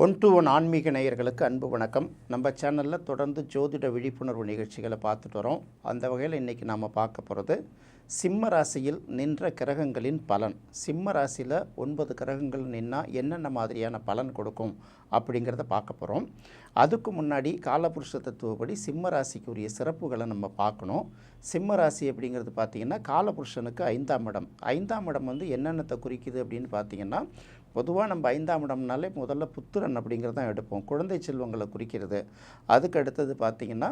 One to one ஆன்மீக நேயர்களுக்கு அன்பு வணக்கம். நம்ம சேனலில் தொடர்ந்து ஜோதிட விழிப்புணர்வு நிகழ்ச்சிகளை பார்த்துட்டு வரோம். அந்த வகையில் இன்றைக்கி நாம் பார்க்க போகிறது சிம்ம ராசியில் நின்ற கிரகங்களின் பலன். சிம்ம ராசியில் 9 கிரகங்கள் நின்னால் என்னென்ன மாதிரியான பலன் கொடுக்கும் அப்படிங்கிறத பார்க்க போகிறோம். அதுக்கு முன்னாடி காலபுருஷ தத்துவப்படி சிம்ம ராசிக்கு உரிய சிறப்புகளை நம்ம பார்க்கணும். சிம்ம ராசி அப்படிங்கிறது பார்த்திங்கன்னா காலபுருஷனுக்கு 5ஆம் இடம். 5ஆம் இடம் வந்து என்னென்னத்தை குறிக்குது அப்படின்னு பார்த்திங்கன்னா, பொதுவாக நம்ம 5ஆம் இடம்னாலே முதல்ல புத்திரன் அப்படிங்கிறதான் எடுப்போம். குழந்தை செல்வங்களை குறிக்கிறது. அதுக்கு அடுத்தது பார்த்திங்கன்னா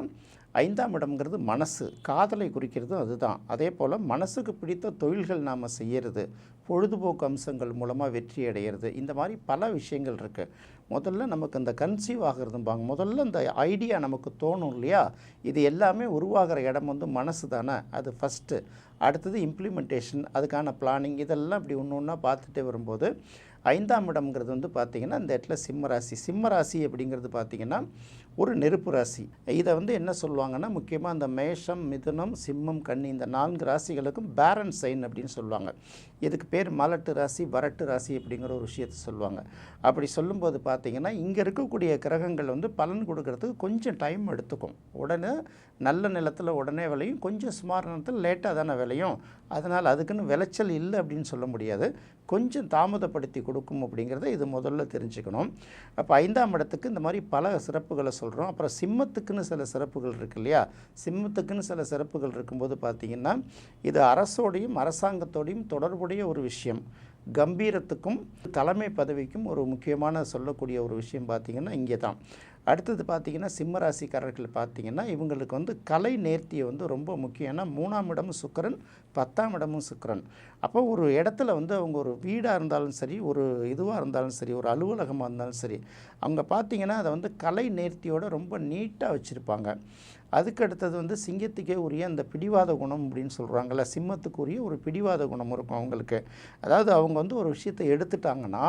5ஆம் இடம்ங்கிறது மனசு, காதலை குறிக்கிறது அதுதான். அதே போல் மனசுக்கு பிடித்த தொழில்கள் நாம் செய்கிறது, பொழுதுபோக்கு அம்சங்கள் மூலமாக வெற்றி அடைகிறது, இந்த மாதிரி பல விஷயங்கள் இருக்குது. முதல்ல நமக்கு இந்த கன்சீவ் ஆகிறதும்பாங்க, முதல்ல இந்த ஐடியா நமக்கு தோணும் இல்லையா, இது எல்லாமே உருவாகிற இடம் வந்து மனசு தானே, அது ஃபஸ்ட்டு. அடுத்தது இம்ப்ளிமெண்டேஷன், அதுக்கான பிளானிங், இதெல்லாம் இப்படி ஒன்று ஒன்றா பார்த்துட்டே வரும்போது 5ஆம் இடம்ங்கிறது வந்து பார்த்திங்கன்னா இந்த இடத்துல சிம்ம ராசி. சிம்ம ராசி அப்படிங்கிறது பார்த்திங்கன்னா ஒரு நெருப்பு ராசி. இதை வந்து என்ன சொல்லுவாங்கன்னா, முக்கியமாக அந்த மேஷம், மிதுனம், சிம்மம், கன்னி இந்த 4 ராசிகளுக்கும் பேரன் சைன் அப்படின்னு சொல்லுவாங்க. இதுக்கு பேர் மலட்டு ராசி, வரட்டு ராசி அப்படிங்கிற ஒரு விஷயத்தை சொல்லுவாங்க. அப்படி சொல்லும்போது பார்த்திங்கன்னா இங்கே இருக்கக்கூடிய கிரகங்கள் வந்து பலன் கொடுக்கறதுக்கு கொஞ்சம் டைம் எடுத்துக்கும். உடனே நல்ல நிலத்தில் உடனே விளையும், கொஞ்சம் சுமார் நேரத்தில் லேட்டாக தானே விளையும். அதனால் அதுக்குன்னு விளைச்சல் இல்லை அப்படின்னு சொல்ல முடியாது, கொஞ்சம் தாமதப்படுத்தி கொடுக்கும் அப்படிங்கிறத இது முதல்ல தெரிஞ்சுக்கணும். அப்போ 5ஆம் இடத்துக்கு இந்த மாதிரி பல சிறப்புகளை சொல்கிறோம். அப்புறம் சிம்மத்துக்குன்னு சில சிறப்புகள் இருக்குது இல்லையா, சிம்மத்துக்குன்னு சில சிறப்புகள் இருக்கும்போது பார்த்திங்கன்னா இது அரசோடையும் அரசாங்கத்தோடையும் தொடர்புடைய ஒரு விஷயம். கம்பீரத்துக்கும் தலைமை பதவிக்கும் ஒரு முக்கியமான சொல்லக்கூடிய ஒரு விஷயம் பார்த்திங்கன்னா இங்கே தான். அடுத்தது பார்த்திங்கன்னா சிம்ம ராசிக்காரர்கள் பார்த்திங்கன்னா இவங்களுக்கு வந்து கலை நேர்த்தியை வந்து ரொம்ப முக்கியம். ஏன்னா 3ஆம் இடமும் சுக்கிரன், 10ஆம் இடமும் சுக்கிரன். அப்போ ஒரு இடத்துல வந்து அவங்க ஒரு வீடாக இருந்தாலும் சரி, ஒரு இதுவாக இருந்தாலும் சரி, ஒரு அலுவலகமாக இருந்தாலும் சரி, அவங்க பார்த்திங்கன்னா அதை வந்து கலை நேர்த்தியோடு ரொம்ப நீட்டாக வச்சுருப்பாங்க. அதுக்கு அடுத்தது வந்து சிங்கத்துக்கே உரிய அந்த பிடிவாத குணம் அப்படின்னு சொல்கிறாங்கள்ல, சிம்மத்துக்கு உரிய ஒரு பிடிவாத குணம் இருக்கும் அவங்களுக்கு. அதாவது அவங்க வந்து ஒரு விஷயத்தை எடுத்துட்டாங்கன்னா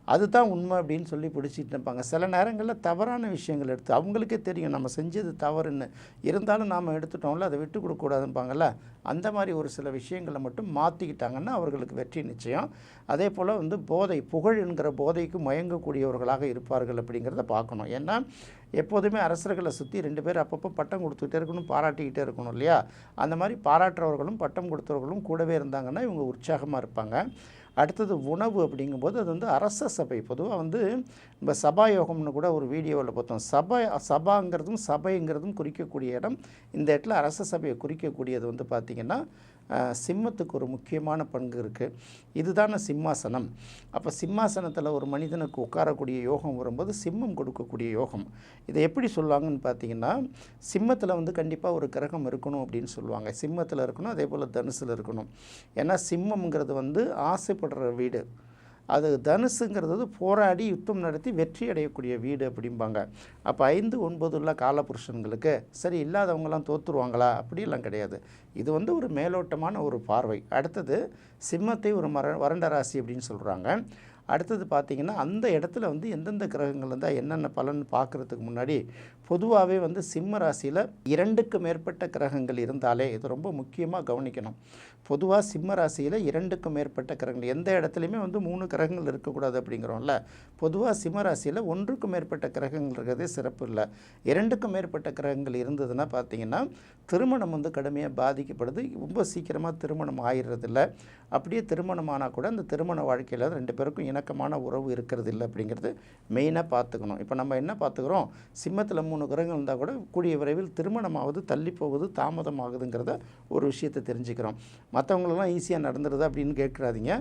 அதுதான் உண்மை அப்படின்னு சொல்லி பிடிச்சிட்டு இருப்பாங்க. சில நேரங்களில் தவறான விஷயங்கள் எடுத்து அவங்களுக்கே தெரியும் நம்ம செஞ்சது தவறுன்னு, இருந்தாலும் நாம் எடுத்துட்டோம்ல அதை விட்டு கொடுக்கக்கூடாதுப்பாங்கள்ல, அந்த மாதிரி ஒரு சில விஷயங்களை மட்டும் மாற்றிக்கிட்டாங்கன்னா அவர்களுக்கு வெற்றி நிச்சயம். அதே போல் வந்து போதை, புகழ் என்கிற போதைக்கு மயங்கக்கூடியவர்களாக இருப்பார்கள் அப்படிங்கிறத பார்க்கணும். ஏன்னா எப்போதுமே அரசர்களை சுற்றி 2 பேர் அப்பப்போ பட்டம் கொடுத்துக்கிட்டே இருக்கணும், பாராட்டிக்கிட்டே இருக்கணும் இல்லையா. அந்த மாதிரி பாராட்டுறவர்களும் பட்டம் கொடுத்தவர்களும் கூடவே இருந்தாங்கன்னா இவங்க உற்சாகமாக இருப்பாங்க. அடுத்தது உணவு அப்படிங்கும்போது அது வந்து அரச சபை. பொதுவாக வந்து நம்ம சபாயோகம்னு கூட ஒரு வீடியோவில் பார்த்தோம். சபாங்கிறதும் சபைங்கிறதும் குறிக்கக்கூடிய இடம். இந்த இடத்துல அரச சபையை குறிக்கக்கூடியது வந்து பார்த்திங்கன்னா சிம்மத்துக்கு ஒரு முக்கியமான பங்கு இருக்குது. இதுதான சிம்மாசனம். அப்போ சிம்மாசனத்தில் ஒரு மனிதனுக்கு உட்காரக்கூடிய யோகம் வரும்போது சிம்மம் கொடுக்கக்கூடிய யோகம். இதை எப்படி சொல்லுவாங்கன்னு பார்த்திங்கன்னா, சிம்மத்தில் வந்து கண்டிப்பாக ஒரு கிரகம் இருக்கணும் அப்படின்னு சொல்லுவாங்க. சிம்மத்தில் இருக்கணும், அதே போல் தனுசில் இருக்கணும். ஏன்னா சிம்மம்ங்கிறது வந்து ஆசைப்படுற வீடு, அது தனுசுங்கிறது போராடி யுத்தம் நடத்தி வெற்றி அடையக்கூடிய வீடு அப்படிம்பாங்க. அப்போ 5, 9 உள்ள காலபுருஷன்களுக்கு சரி இல்லாதவங்களாம் தோற்றுருவாங்களா அப்படிலாம் கிடையாது. இது வந்து ஒரு மேலோட்டமான ஒரு பார்வை. அடுத்தது சிம்மத்தை ஒரு வறண்ட ராசி அப்படின்னு சொல்கிறாங்க. அடுத்தது பார்த்திங்கன்னா அந்த இடத்துல வந்து எந்தெந்த கிரகங்கள் இருந்தால் என்னென்ன பலன் பார்க்குறதுக்கு முன்னாடி பொதுவாகவே வந்து சிம்ம ராசியில் 2க்கு மேற்பட்ட கிரகங்கள் இருந்தாலே இது ரொம்ப முக்கியமாக கவனிக்கணும். பொதுவாக சிம்ம ராசியில் 2க்கு மேற்பட்ட கிரகங்கள், எந்த இடத்துலையுமே வந்து 3 கிரகங்கள் இருக்கக்கூடாது அப்படிங்கிறோம்ல. பொதுவாக சிம்ம ராசியில் 1க்கு மேற்பட்ட கிரகங்கள் இருக்கிறதே சிறப்பு இல்லை. 2க்கு மேற்பட்ட கிரகங்கள் இருந்ததுன்னா பார்த்திங்கன்னா திருமணம் வந்து கடுமையாக பாதிக்கப்படுது, ரொம்ப சீக்கிரமாக திருமணம் ஆயிடுறதில்ல. அப்படியே திருமணம் ஆனால் கூட அந்த திருமண வாழ்க்கையில் 2 பேருக்கும் இணக்கமான உறவு இருக்கிறது இல்லை அப்படிங்கிறது மெயினாக பார்த்துக்கணும். இப்போ நம்ம என்ன பார்த்துக்கிறோம், சிம்மத்தில் 3 கிரகங்கள் இருந்தால் கூட கூடிய விரைவில் திருமணமாவது, தள்ளி போகுது, தாமதமாகுதுங்கிறத ஒரு விஷயத்தை தெரிஞ்சுக்கிறோம். மற்றவங்களெல்லாம் ஈஸியாக நடந்துருது அப்படின்னு கேட்குறாதீங்க,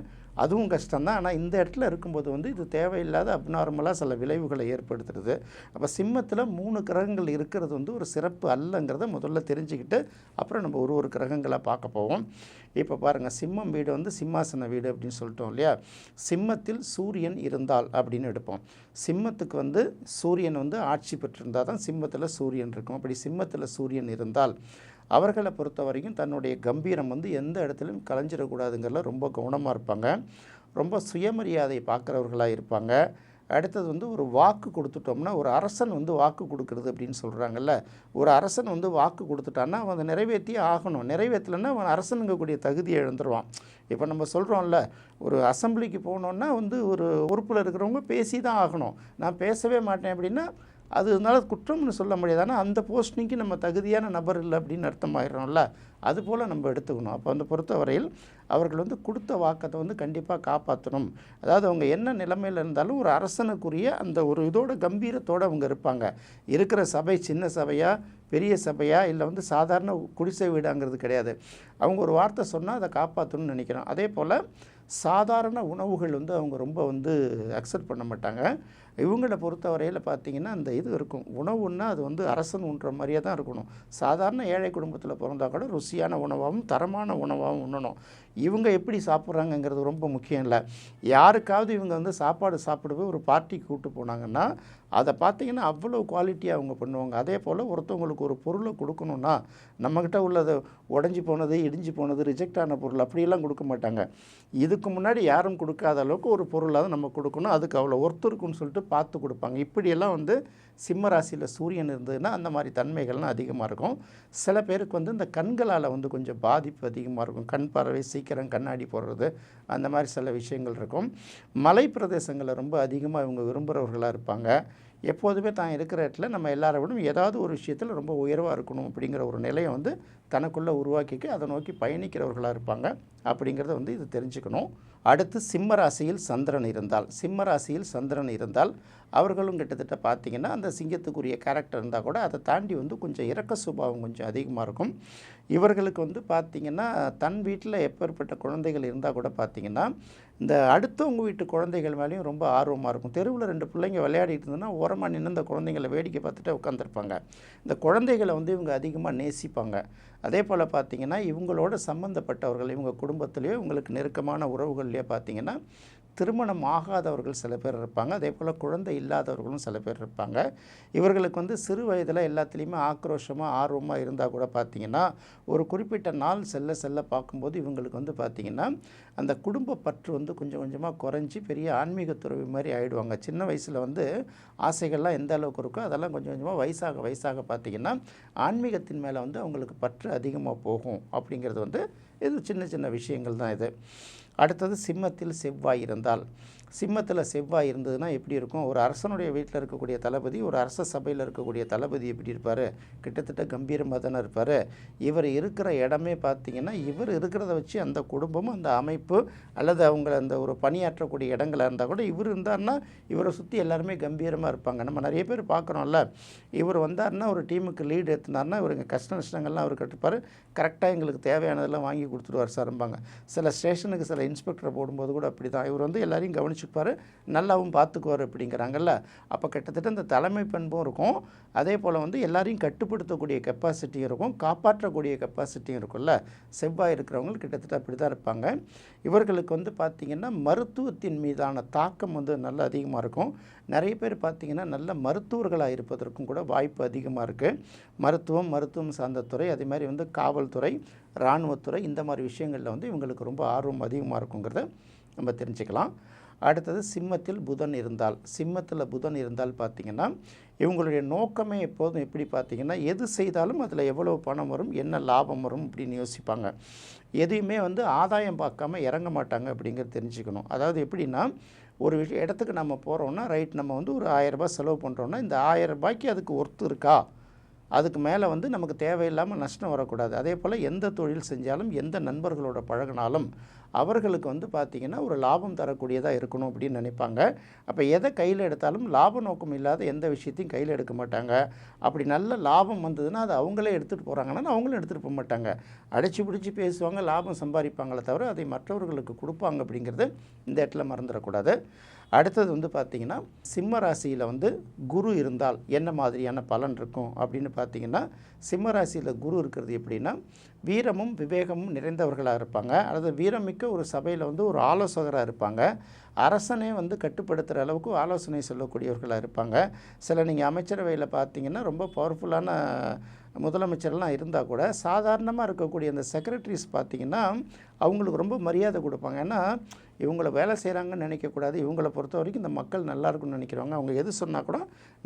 அதுவும் கஷ்டம்தான். ஆனால் இந்த இடத்துல இருக்கும்போது வந்து இது தேவையில்லாத அப்நார்மலாக சில விளைவுகளை ஏற்படுத்துறது. அப்போ சிம்மத்தில் 3 கிரகங்கள் இருக்கிறது வந்து ஒரு சிறப்பு அல்லங்கிறத முதல்ல தெரிஞ்சுக்கிட்டு அப்புறம் நம்ம ஒரு கிரகங்களாக பார்க்க போவோம். இப்போ பாருங்கள், சிம்மம் வீடு வந்து சிம்மாசன வீடு அப்படின்னு சொல்லிட்டோம் இல்லையா. சிம்மத்தில் சூரியன் இருந்தால் அப்படின்னு எடுப்போம். சிம்மத்துக்கு வந்து சூரியன் வந்து ஆட்சி பெற்றிருந்தால் தான் சிம்மத்தில் சூரியன் இருக்கும். அப்படி சிம்மத்தில் சூரியன் இருந்தால் அவர்களை பொறுத்த வரைக்கும் தன்னுடைய கம்பீரம் வந்து எந்த இடத்துலையும் கலைஞ்சிடக்கூடாதுங்கிறதுல ரொம்ப கவனமாக இருப்பாங்க. ரொம்ப சுயமரியாதை பார்க்குறவர்களாக இருப்பாங்க. அடுத்தது வந்து ஒரு வாக்கு கொடுத்துட்டோம்னா, ஒரு அரசன் வந்து வாக்கு கொடுக்குறது அப்படின்னு சொல்கிறாங்கல்ல. ஒரு அரசன் வந்து வாக்கு கொடுத்துட்டான்னா அவன் அதை நிறைவேற்றியே ஆகணும். நிறைவேற்றலைன்னா அவன் அரசனுங்கக்கூடிய தகுதியை இழந்துருவான். இப்போ நம்ம சொல்கிறோம்ல, ஒரு அசெம்பிளிக்கு போனோன்னா வந்து ஒரு பொறுப்பில் இருக்கிறவங்க பேசி தான் ஆகணும். நான் பேசவே மாட்டேன் அப்படின்னா அது அதனால குற்றம்னு சொல்ல முடியாது. ஆனால் அந்த போஸ்டிங்க்கு நம்ம தகுதியான நபர் இல்லை அப்படின்னு அர்த்தமாயிடுறோம்ல. அதுபோல் நம்ம எடுத்துக்கணும். அப்போ அந்த பொறுத்தவரையில் அவர்கள் வந்து கொடுத்த வாக்கத்தை வந்து கண்டிப்பாக காப்பாற்றணும். அதாவது அவங்க என்ன நிலைமையில் இருந்தாலும் ஒரு அரசனுக்குரிய அந்த ஒரு இதோட கம்பீரத்தோடு அவங்க இருப்பாங்க. இருக்கிற சபை சின்ன சபையா பெரிய சபையா இல்லை வந்து சாதாரண குடிசை வீடாங்கிறது கிடையாது. அவங்க ஒரு வார்த்தை சொன்னால் அதை காப்பாற்றணும்னு நினைக்கிறோம். அதே போல் சாதாரண உணவுகள் வந்து அவங்க ரொம்ப வந்து அக்செப்ட் பண்ண மாட்டாங்க. இவங்கள பொறுத்தவரையில் பார்த்திங்கன்னா அந்த இது இருக்கும். உணவுன்னா அது வந்து அரசன் உண்ற மாதிரியே தான் இருக்கணும். சாதாரண ஏழை குடும்பத்தில் பிறந்தா கூட ருசியான உணவாகவும் தரமான உணவாகவும் உண்ணணும். இவங்க எப்படி சாப்பிட்றாங்கங்கிறது ரொம்ப முக்கியம் இல்லை. யாருக்காவது இவங்க வந்து சாப்பாடு சாப்பிடவே ஒரு பார்ட்டிக்கு கூப்பிட்டு போனாங்கன்னா அதை பார்த்திங்கன்னா அவ்வளோ குவாலிட்டியாக அவங்க பண்ணுவாங்க. அதே போல் ஒருத்தவங்களுக்கு ஒரு பொருளை கொடுக்கணுன்னா நம்மக்கிட்ட உள்ளது உடஞ்சி போனது இடிஞ்சு போனது ரிஜெக்ட் ஆன பொருள் அப்படியெல்லாம் கொடுக்க மாட்டாங்க. இதுக்கு முன்னாடி யாரும் கொடுக்காத அளவுக்கு ஒரு பொருளாக நம்ம கொடுக்கணும். அதுக்கு அவ்வளோ ஒர்த்து இருக்குன்னு சொல்லிட்டு பார்த்து கொடுப்பாங்க. இப்படியெல்லாம் வந்து சிம்ம ராசியில் சூரியன் இருந்ததுன்னா அந்த மாதிரி தன்மைகள்லாம் அதிகமாக இருக்கும். சில பேருக்கு வந்து இந்த கண்களால் வந்து கொஞ்சம் பாதிப்பு அதிகமாக இருக்கும். கண் பார்வை சீக்கிரம் கண்ணாடி போடுறது அந்த மாதிரி சில விஷயங்கள் இருக்கும். மலை பிரதேசங்களில் ரொம்ப அதிகமாக இவங்க விரும்புகிறவர்களாக இருப்பாங்க. எப்போதுமே தான் இருக்கிற இடத்துல நம்ம எல்லாரை விடும் ஏதாவது ஒரு விஷயத்தில் ரொம்ப உயர்வாக இருக்கணும் அப்படிங்கிற ஒரு நிலையை வந்து தனக்குள்ளே உருவாக்கிக்கு அதை நோக்கி பயணிக்கிறவர்களாக இருப்பாங்க. அப்படிங்கிறத வந்து இது தெரிஞ்சுக்கணும். அடுத்து சிம்ம ராசியில் சந்திரன் இருந்தால் அவர்களும் கிட்டத்தட்ட பார்த்திங்கன்னா அந்த சிங்கத்துக்குரிய கேரக்டர் இருந்தால் கூட அதை தாண்டி வந்து கொஞ்சம் இரக்க சுபாவம் கொஞ்சம் அதிகமாக இருக்கும். இவர்களுக்கு வந்து பார்த்திங்கன்னா தன் வீட்டில் எப்பேற்பட்ட குழந்தைகள் இருந்தால் கூட பார்த்திங்கன்னா இந்த அடுத்தவங்க வீட்டு குழந்தைகள் மேலேயும் ரொம்ப ஆர்வமாக இருக்கும். தெருவில் 2 பிள்ளைங்க விளையாடிட்டு இருந்ததுன்னா ஓரமாக நின்று இந்த குழந்தைங்களை வேடிக்கை பார்த்துட்டு உட்காந்துருப்பாங்க. இந்த குழந்தைகளை வந்து இவங்க அதிகமாக நேசிப்பாங்க. அதே போல் பார்த்திங்கன்னா இவங்களோட சம்மந்தப்பட்டவர்கள் இவங்க குடும்பத்திலேயோ இவங்களுக்கு நெருக்கமான உறவுகள்லேயே பார்த்திங்கன்னா திருமணம் ஆகாதவர்கள் சில பேர் இருப்பாங்க. அதே போல் குழந்தை இல்லாதவர்களும் சில பேர் இருப்பாங்க. இவர்களுக்கு வந்து சிறு வயதில் எல்லாத்துலேயுமே ஆக்ரோஷமாக ஆர்வமாக இருந்தால் கூட பார்த்திங்கன்னா ஒரு குறிப்பிட்ட நாள் செல்ல பார்க்கும்போது இவங்களுக்கு வந்து பார்த்திங்கன்னா அந்த குடும்ப பற்று வந்து கொஞ்சம் கொஞ்சமாக குறைஞ்சி பெரிய ஆன்மீக துறவி மாதிரி ஆகிடுவாங்க. சின்ன வயசில் வந்து ஆசைகள்லாம் எந்த அளவுக்கு இருக்கோ அதெல்லாம் கொஞ்சம் கொஞ்சமாக வயசாக பார்த்திங்கன்னா ஆன்மீகத்தின் மேலே வந்து அவங்களுக்கு பற்று அதிகமாக போகும். அப்படிங்கிறது வந்து இது சின்ன சின்ன விஷயங்கள் தான் இது. அடுத்தது சிம்மத்தில் செவ்வாய் இருந்ததுன்னா எப்படி இருக்கும்? ஒரு அரசனுடைய வீட்டில் இருக்கக்கூடிய தளபதி ஒரு அரச சபையில் இருக்கக்கூடிய தளபதி எப்படி இருப்பார்? கிட்டத்தட்ட கம்பீரமாக தானே இருப்பார். இவர் இருக்கிற இடமே பார்த்திங்கன்னா இவர் இருக்கிறத வச்சு அந்த குடும்பமும் அந்த அமைப்பு அல்லது அவங்க அந்த ஒரு பணியாற்றக்கூடிய இடங்களாக இருந்தால் கூட இவர் இருந்தார்னா இவரை சுற்றி எல்லாருமே கம்பீரமாக இருப்பாங்க. நம்ம நிறைய பேர் பார்க்குறோம்ல, இவர் வந்தார்னா ஒரு டீமுக்கு லீடு எடுத்துனார்னா இவருங்க கஷ்ட நஷ்டங்கள்லாம் அவர் கட்டுப்பார். கரெக்டாக எங்களுக்கு தேவையானதெல்லாம் வாங்கி கொடுத்துருவார் சார்பாங்க. சில ஸ்டேஷனுக்கு சில இன்ஸ்பெக்டரை போடும்போது கூட அப்படி தான் இவர் வந்து எல்லாரையும் கவனிச்சுப்பார், நல்லாவும் பார்த்துக்குவார் அப்படிங்கிறாங்கல்ல. அப்போ கிட்டத்தட்ட இந்த தலைமை பண்பும் இருக்கும். அதே போல் வந்து எல்லாரையும் கட்டுப்படுத்தக்கூடிய கெப்பாசிட்டியும் இருக்கும், காப்பாற்றக்கூடிய கெப்பாசிட்டியும் இருக்கும்ல. செவ்வாய் இருக்கிறவங்க கிட்டத்தட்ட அப்படி தான் இருப்பாங்க. இவர்களுக்கு வந்து பார்த்திங்கன்னா மருத்துவத்தின் மீதான தாக்கம் வந்து நல்ல அதிகமாக இருக்கும். நிறைய பேர் பார்த்திங்கன்னா நல்ல மருத்துவர்களாக இருப்பதற்கும் கூட வாய்ப்பு அதிகமாக இருக்குது. மருத்துவம் சார்ந்த துறை, அதே மாதிரி வந்து காவல்துறை, இராணுவத்துறை இந்த மாதிரி விஷயங்களில் வந்து இவங்களுக்கு ரொம்ப ஆர்வம் அதிகமாக இருக்குங்கிறத நம்ம தெரிஞ்சுக்கலாம். அடுத்தது சிம்மத்தில் புதன் இருந்தால் பார்த்திங்கன்னா இவங்களுடைய நோக்கமே எப்போதும் எப்படி பார்த்திங்கன்னா எது செய்தாலும் அதில் எவ்வளோ பணம் வரும், என்ன லாபம் வரும் அப்படின்னு யோசிப்பாங்க. எதையுமே வந்து ஆதாயம் பார்க்காம இறங்க மாட்டாங்க அப்படிங்கிறது தெரிஞ்சுக்கணும். அதாவது எப்படின்னா ஒரு இடத்துக்கு நம்ம போகிறோன்னா ரைட், நம்ம வந்து ஒரு 1000 ரூபாய் செலவு பண்ணுறோன்னா இந்த 1000 ரூபாய்க்கு அதுக்கு ஒர்த்து இருக்கா, அதுக்கு மேலே வந்து நமக்கு தேவையில்லாமல் நஷ்டம் வரக்கூடாது. அதே போல் எந்த தொழில் செஞ்சாலும் எந்த நண்பர்களோட பழகினாலும் அவர்களுக்கு வந்து பார்த்திங்கன்னா ஒரு லாபம் தரக்கூடியதாக இருக்கணும் அப்படின்னு நினைப்பாங்க. அப்போ எதை கையில் எடுத்தாலும் லாப நோக்கம் இல்லாத எந்த விஷயத்தையும் கையில் எடுக்க மாட்டாங்க. அப்படி நல்ல லாபம் வந்ததுன்னா அது அவங்களே எடுத்துகிட்டு போகிறாங்கன்னா அவங்களும் எடுத்துகிட்டு போக மாட்டாங்க. அடித்து பிடிச்சி பேசுவாங்க, லாபம் சம்பாதிப்பாங்களே தவிர அதை மற்றவர்களுக்கு கொடுப்பாங்க அப்படிங்கிறது இந்த இடத்துல மறந்துடக்கூடாது. அடுத்தது வந்து பார்த்திங்கன்னா சிம்ம ராசியில் வந்து குரு இருந்தால் என்ன மாதிரியான பலன் இருக்கும் அப்படின்னு பார்த்திங்கன்னா சிம்ம ராசியில் குரு இருக்கிறது எப்படின்னா வீரமும் விவேகமும் நிறைந்தவர்களாக இருப்பாங்க. அல்லது வீரமிக்க ஒரு சபையில் வந்து ஒரு ஆலோசகராக இருப்பாங்க. அரசனே வந்து கட்டுப்படுத்துகிற அளவுக்கு ஆலோசனை சொல்லக்கூடியவர்களாக இருப்பாங்க. சில நீங்கள் அமைச்சரவையில் பார்த்திங்கன்னா ரொம்ப பவர்ஃபுல்லான முதலமைச்சர்லாம் இருந்தால் கூட சாதாரணமாக இருக்கக்கூடிய அந்த செக்ரட்டரிஸ் பார்த்திங்கன்னா அவங்களுக்கு ரொம்ப மரியாதை கொடுப்பாங்க. ஏன்னா இவங்கள வேலை செய்கிறாங்கன்னு நினைக்கக்கூடாது. இவங்கள பொறுத்த வரைக்கும் இந்த மக்கள் நல்லா இருக்குன்னு நினைக்கிறவங்க. அவங்க எது சொன்னால் கூட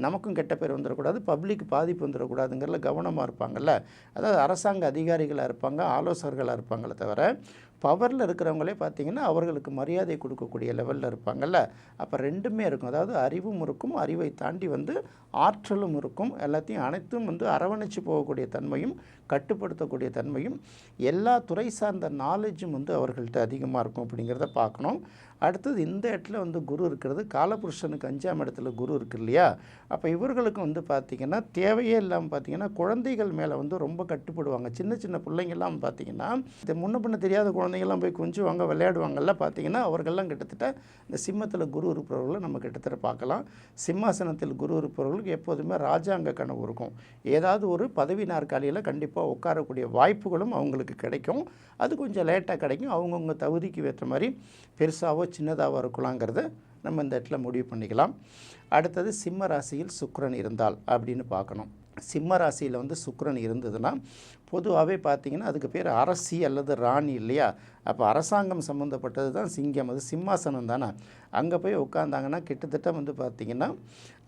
நமக்கும் கெட்ட பேர் வந்துடக்கூடாது, பப்ளிக் பாதிப்பு வந்துடக்கூடாதுங்கிறதுல கவனமாக இருப்பாங்கல்ல. அதாவது அரசாங்க அதிகாரிகளாக இருப்பாங்க, ஆலோசகர்களாக இருப்பாங்களே தவிர பவரில் இருக்கிறவங்களே பார்த்திங்கன்னா அவர்களுக்கு மரியாதை கொடுக்கக்கூடிய லெவலில் இருப்பாங்கல்ல. அப்போ ரெண்டுமே இருக்கும். அதாவது அறிவும் இருக்கும், அறிவை தாண்டி ஆற்றலும் இருக்கும். எல்லாத்தையும் அனைத்தும் அரவணைச்சு போகக்கூடிய தன்மையும் கட்டுப்படுத்தக்கூடிய தன்மையும் எல்லா துறை சார்ந்த நாலேஜும் அவர்கள்ட்ட அதிகமாக இருக்கும் அப்படிங்கிறத பார்க்கணும். அடுத்தது இந்த இடத்துல குரு இருக்கிறது, காலபுருஷனுக்கு 5ஆம் இடத்துல குரு இருக்கு இல்லையா. அப்போ இவர்களுக்கும் பார்த்திங்கன்னா தேவையே இல்லாமல் பார்த்திங்கன்னா குழந்தைகள் மேலே ரொம்ப கட்டுப்படுவாங்க. சின்ன சின்ன பிள்ளைங்கள்லாம் பார்த்திங்கன்னா இந்த முன்ன பின்ன தெரியாத குழந்தைங்கள்லாம் போய் கொஞ்சுவாங்க, விளையாடுவாங்கல்ல. பார்த்திங்கன்னா அவர்கள்லாம் கிட்டத்தட்ட இந்த சிம்மத்தில் குரு இருப்பவர்களை நம்ம கிட்டத்தட்ட பார்க்கலாம். சிம்மாசனத்தில் குரு இருப்பவர்களுக்கு எப்போதுமே ராஜாங்க கனவு இருக்கும். ஏதாவது ஒரு பதவி நாற்காலியில் கண்டிப்பாக உட்காரக்கூடிய வாய்ப்புகளும் அவங்களுக்கு கிடைக்கும். அது கொஞ்சம் லேட்டாக கிடைக்கும். அவங்கவுங்க தகுதிக்கு ஏற்ற மாதிரி பெருசாவோ சின்னதாகவோ இருக்கலாங்கிறத நம்ம இந்த இடத்துல முடிவு பண்ணிக்கலாம். அடுத்தது சிம்ம ராசியில் சுக்கிரன் இருந்தால் அப்படின்னு பார்க்கணும். சிம்ம ராசியில் சுக்கிரன் இருந்ததுன்னா பொதுவாகவே பார்த்திங்கன்னா அதுக்கு பேர் அரசி அல்லது ராணி இல்லையா. அப்போ அரசாங்கம் சம்மந்தப்பட்டது தான் சிங்கம், அது சிம்மாசனம் தானே. அங்கே போய் உட்காந்தாங்கன்னா கிட்டத்தட்ட பார்த்திங்கன்னா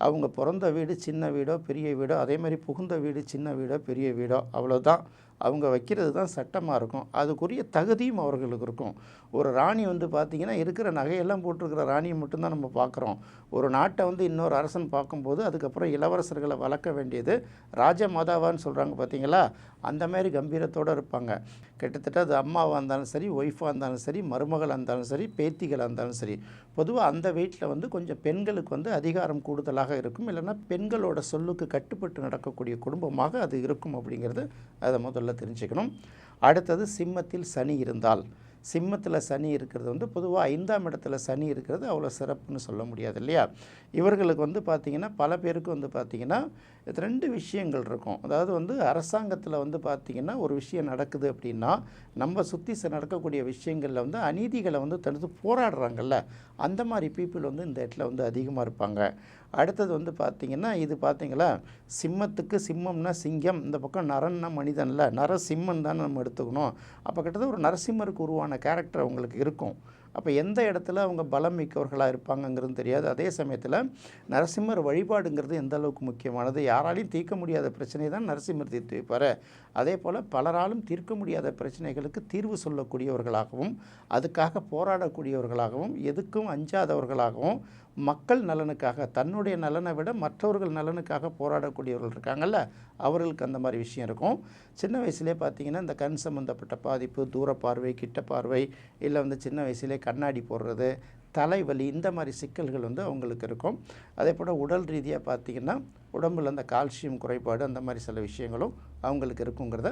அவங்க பிறந்த வீடு சின்ன வீடோ பெரிய வீடோ, அதே மாதிரி புகுந்த வீடு சின்ன வீடோ பெரிய வீடோ, அவ்வளோதான். அவங்க வைக்கிறது தான் சட்டமாக இருக்கும். அதுக்குரிய தகுதியும் அவர்களுக்கு இருக்கும். ஒரு ராணி பார்த்திங்கன்னா இருக்கிற நகையெல்லாம் போட்டிருக்கிற ராணியை மட்டும்தான் நம்ம பார்க்குறோம். ஒரு நாட்டை இன்னொரு அரசன் பார்க்கும்போது அதுக்கப்புறம் இளவரசர்களை வளர்க்க வேண்டியது ராஜ மாதாவான்னு சொல்கிறாங்க பார்த்திங்களா. அந்த மாதிரி கம்பீரத்தோடு இருப்பாங்க. கிட்டத்தட்ட அது அம்மாவாக இருந்தாலும் சரி, ஒய்ஃபாக இருந்தாலும் சரி, மருமகளாக இருந்தாலும் சரி, பேத்திகளாக இருந்தாலும் சரி, பொதுவாக அந்த வீட்டில் கொஞ்சம் பெண்களுக்கு அதிகாரம் கூடுதலாக இருக்கும். இல்லைன்னா பெண்களோட சொல்லுக்கு கட்டுப்பட்டு நடக்கக்கூடிய குடும்பமாக அது இருக்கும் அப்படிங்கிறது அதை முதல்ல தெரிஞ்சுக்கணும். அடுத்தது சிம்மத்தில் சனி இருந்தால், சிம்மத்தில் சனி இருக்கிறது பொதுவாக 5ஆம் இடத்துல சனி இருக்கிறது அவ்வளோ சிறப்புன்னு சொல்ல முடியாது இல்லையா. இவர்களுக்கு பார்த்திங்கன்னா பல பேருக்கு பார்த்திங்கன்னா 2 விஷயங்கள் இருக்கும். அதாவது அரசாங்கத்தில் பார்த்திங்கன்னா ஒரு விஷயம் நடக்குது அப்படின்னா நம்ம சுற்றி நடக்கக்கூடிய விஷயங்களில் அநீதிகளை தடுத்து போராடுறாங்கல்ல, அந்த மாதிரி பீப்புள் இந்த இடத்துல அதிகமாக இருப்பாங்க. அடுத்தது பார்த்திங்கன்னா இது பார்த்திங்களா, சிம்மத்துக்கு சிம்மம்னா சிங்கம், இந்த பக்கம் நரன்னா மனிதன்ல, நரசிம்மன் தான் நம்ம எடுத்துக்கணும். அப்போ கிட்டத்தட்ட ஒரு நரசிம்மருக்கு உருவான கேரக்டர் அவங்களுக்கு இருக்கும். அப்போ எந்த இடத்துல அவங்க பலம் மிக்கவர்களாக இருப்பாங்கங்கிறது தெரியாது. அதே சமயத்தில் நரசிம்மர் வழிபாடுங்கிறது எந்த அளவுக்கு முக்கியமானது. யாராலையும் தீர்க்க முடியாத பிரச்சனை தான் நரசிம்மர் தீர்த்து வைப்பார். அதே போல் பலராலும் தீர்க்க முடியாத பிரச்சனைகளுக்கு தீர்வு சொல்லக்கூடியவர்களாகவும் அதுக்காக போராடக்கூடியவர்களாகவும் எதுக்கும் அஞ்சாதவர்களாகவும் மக்கள் நலனுக்காக, தன்னுடைய நலனை விட மற்றவர்கள் நலனுக்காக போராடக்கூடியவர்கள் இருக்காங்கல்ல, அவர்களுக்கு அந்த மாதிரி விஷயம் இருக்கும். சின்ன வயசுலேயே பார்த்திங்கன்னா இந்த கண் சம்மந்தப்பட்ட பாதிப்பு, தூர பார்வை, கிட்ட பார்வை, இல்லை சின்ன வயசுலேயே கண்ணாடி போடுறது, தலைவலி, இந்த மாதிரி சிக்கல்கள் அவங்களுக்கு இருக்கும். அதே போல் உடல் ரீதியாக பார்த்திங்கன்னா உடம்பில் அந்த கால்சியம் குறைபாடு, அந்த மாதிரி சில விஷயங்களும் அவங்களுக்கு இருக்குங்கிறத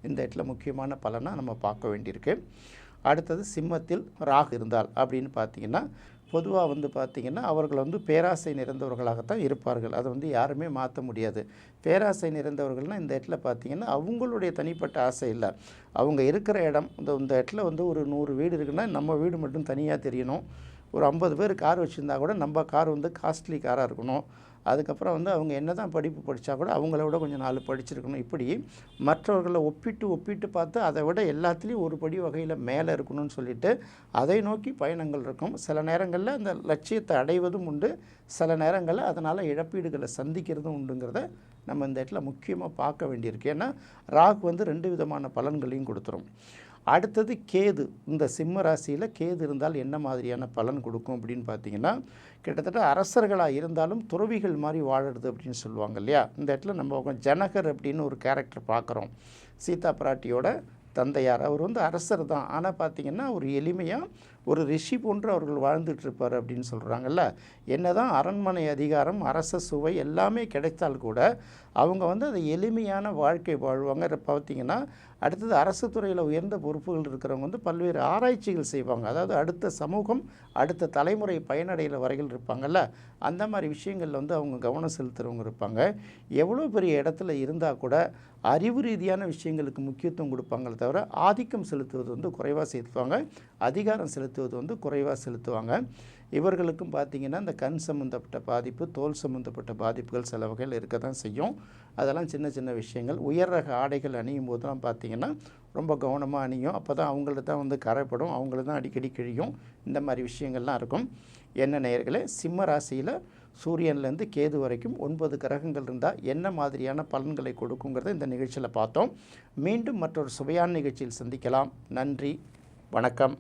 இந்த இடத்துல முக்கியமான பலனாக நம்ம பார்க்க வேண்டியிருக்கு. அடுத்தது சிம்மத்தில் ராகு இருந்தால் அப்படின்னு பார்த்திங்கன்னா பொதுவாக பார்த்திங்கன்னா அவர்கள் பேராசை நிறைந்தவர்களாகத்தான் இருப்பார்கள். அதை யாருமே மாற்ற முடியாது. பேராசை நிறைந்தவர்கள்னால் இந்த இடத்துல பார்த்திங்கன்னா அவங்களுடைய தனிப்பட்ட ஆசை இல்லை. அவங்க இருக்கிற இடம் இந்த இடத்துல ஒரு 100 வீடு இருக்குன்னா நம்ம வீடு மட்டும் தனியாக தெரியணும். ஒரு 50 பேர் கார் வச்சுருந்தா கூட நம்ம கார் காஸ்ட்லி காராக இருக்கணும். அதுக்கப்புறம் அவங்க என்ன தான் படிப்பு படித்தா கூட அவங்கள விட கொஞ்சம் 4 படிச்சிருக்கணும். இப்படி மற்றவர்களை ஒப்பிட்டு பார்த்து அதை விட எல்லாத்துலேயும் ஒரு படி வகையில் மேலே இருக்கணும்னு சொல்லிட்டு அதை நோக்கி பயணங்கள் இருக்கும். சில நேரங்களில் அந்த லட்சியத்தை அடைவதும் உண்டு, சில நேரங்களில் அதனால் இழப்பீடுகளை சந்திக்கிறதும் உண்டுங்கிறத நம்ம இந்த இடத்துல முக்கியமாக பார்க்க வேண்டியிருக்கு. ஏன்னா ராகு 2 விதமான பலன்களையும் கொடுத்துரும். அடுத்தது கேது. இந்த சிம்ம ராசியில் கேது இருந்தால் என்ன மாதிரியான பலன் கொடுக்கும் அப்படின்னு பார்த்திங்கன்னா கிட்டத்தட்ட அரசர்களாக இருந்தாலும் துறவிகள் மாதிரி வாழறது அப்படின்னு சொல்லுவாங்க இல்லையா. இந்த இடத்துல நம்ம ஜனகர் அப்படின்னு ஒரு கேரக்டர் பார்க்குறோம். சீதா பிராட்டியோட தந்தையார். அவர் அரசர் தான், ஆனால் பார்த்திங்கன்னா ஒரு எளிமையாக ஒரு ரிஷி போன்று அவர்கள் வாழ்ந்துட்டுருப்பார் அப்படின்னு சொல்கிறாங்கல்ல. என்ன தான் அரண்மனை அதிகாரம், அரச சுவை எல்லாமே கிடைத்தால் கூட அவங்க அதை எளிமையான வாழ்க்கை வாழ்வாங்க. பார்த்திங்கன்னா அடுத்தது அரசு துறையில் உயர்ந்த பொறுப்புகள் இருக்கிறவங்க பல்வேறு ஆராய்ச்சிகள் செய்வாங்க. அதாவது அடுத்த சமூகம், அடுத்த தலைமுறை பயனடைகிற வரைகள் இருப்பாங்கள்ல, அந்த மாதிரி விஷயங்களில் அவங்க கவனம் செலுத்துகிறவங்க இருப்பாங்க. எவ்வளோ பெரிய இடத்துல இருந்தால் கூட அறிவு ரீதியான விஷயங்களுக்கு முக்கியத்துவம் கொடுப்பாங்களே தவிர ஆதிக்கம் செலுத்துவது குறைவாக செலுத்துவாங்க, அதிகாரம் செலுத்துவது குறைவாக செலுத்துவாங்க. இவர்களுக்கும் பார்த்திங்கன்னா இந்த கண் சம்மந்தப்பட்ட பாதிப்பு, தோல் சம்மந்தப்பட்ட பாதிப்புகள் சில வகையில் இருக்க தான் செய்யும். அதெல்லாம் சின்ன சின்ன விஷயங்கள். உயர் ரக ஆடைகள் அணியும் போதெல்லாம் பார்த்திங்கன்னா ரொம்ப கவனமாக அணியும். அப்போ தான் அவங்களுக்கு தான் வந்து கரைப்படும், அவங்களுக்கு தான் அடிக்கடி கிழியும். இந்த மாதிரி விஷயங்கள்லாம் இருக்கும். என்ன நேயர்களே, சிம்ம ராசியில் சூரியன்லேருந்து கேது வரைக்கும் 9 கிரகங்கள் இருந்தால் என்ன மாதிரியான பலன்களை கொடுக்குங்கிறத இந்த நிகழ்ச்சியில் பார்த்தோம். மீண்டும் மற்றொரு சுவையான நிகழ்ச்சியில் சந்திக்கலாம். நன்றி, வணக்கம்.